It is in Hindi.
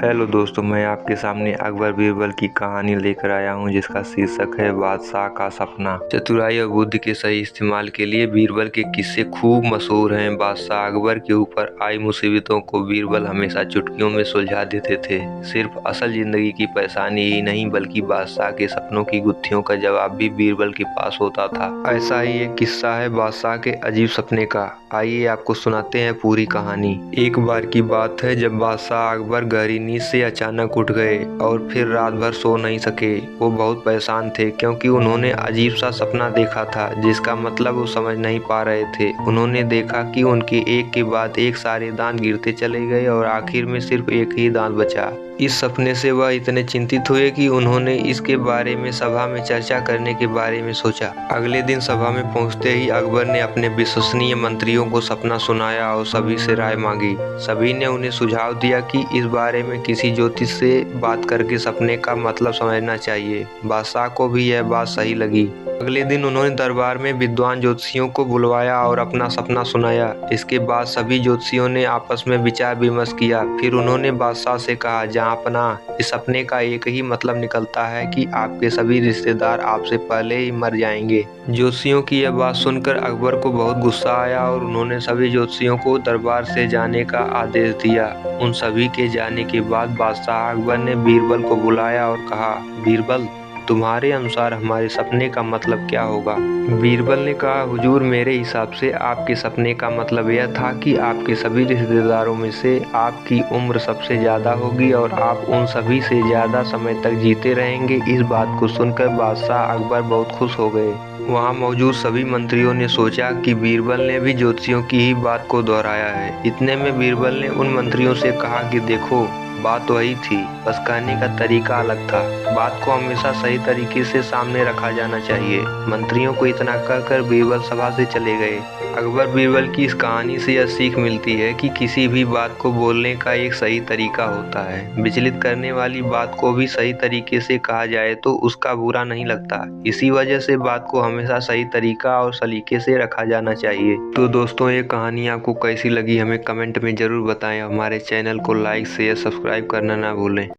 हेलो दोस्तों, मैं आपके सामने अकबर बीरबल की कहानी लेकर आया हूं जिसका शीर्षक है बादशाह का सपना। चतुराई और बुद्धि के सही इस्तेमाल के लिए बीरबल के किस्से खूब मशहूर हैं। बादशाह अकबर के ऊपर आई मुसीबतों को बीरबल हमेशा चुटकियों में सुलझा देते थे। सिर्फ असल जिंदगी की परेशानी ही नहीं बल्कि बादशाह के सपनों की गुत्थियों का जवाब भी बीरबल के पास होता था। ऐसा ही एक किस्सा है बादशाह के अजीब सपने का। आइए आपको सुनाते हैं पूरी कहानी। एक बार की बात है जब बादशाह अकबर गहरी नींद से अचानक उठ गए और फिर रात भर सो नहीं सके। वो बहुत परेशान थे क्योंकि उन्होंने अजीब सा सपना देखा था जिसका मतलब वो समझ नहीं पा रहे थे। उन्होंने देखा कि उनके एक के बाद एक सारे दांत गिरते चले गए और आखिर में सिर्फ एक ही दांत बचा। इस सपने से वह इतने चिंतित हुए कि उन्होंने इसके बारे में सभा में चर्चा करने के बारे में सोचा। अगले दिन सभा में पहुंचते ही अकबर ने अपने विश्वसनीय मंत्रियों को सपना सुनाया और सभी से राय मांगी। सभी ने उन्हें सुझाव दिया कि इस बारे में किसी ज्योतिष से बात करके सपने का मतलब समझना चाहिए। बादशाह को भी यह बात सही लगी। अगले दिन उन्होंने दरबार में विद्वान ज्योतिषियों को बुलवाया और अपना सपना सुनाया। इसके बाद सभी ज्योतिषियों ने आपस में विचार विमर्श किया। फिर उन्होंने बादशाह से कहा, जहाँपना, इस सपने का एक ही मतलब निकलता है कि आपके सभी रिश्तेदार आपसे पहले ही मर जाएंगे। ज्योतिषियों की यह बात सुनकर अकबर को बहुत गुस्सा आया और उन्होंने सभी ज्योतिषियों को दरबार से जाने का आदेश दिया। उन सभी के जाने के बाद बादशाह अकबर ने बीरबल को बुलाया और कहा, बीरबल, तुम्हारे अनुसार हमारे सपने का मतलब क्या होगा? बीरबल ने कहा, हुजूर, मेरे हिसाब से आपके सपने का मतलब यह था कि आपके सभी रिश्तेदारों में से आपकी उम्र सबसे ज्यादा होगी और आप उन सभी से ज्यादा समय तक जीते रहेंगे। इस बात को सुनकर बादशाह अकबर बहुत खुश हो गए। वहां मौजूद सभी मंत्रियों ने सोचा कि बीरबल ने भी ज्योतिषियों की ही बात को दोहराया है। इतने में बीरबल ने उन मंत्रियों से कहा कि देखो, बात वही थी, बस कहने का तरीका अलग था। बात को हमेशा सही तरीके से सामने रखा जाना चाहिए। मंत्रियों को इतना कहकर बीरबल सभा से चले गए। अकबर बीरबल की इस कहानी से यह सीख मिलती है कि किसी भी बात को बोलने का एक सही तरीका होता है। विचलित करने वाली बात को भी सही तरीके से कहा जाए तो उसका बुरा नहीं लगता। इसी वजह से बात को हमेशा सही तरीका और सलीके से रखा जाना चाहिए। तो दोस्तों, ये कहानी आपको कैसी लगी हमें कमेंट में जरूर बताएं। हमारे चैनल को लाइक शेयर सब्सक्राइब करना ना भूलें।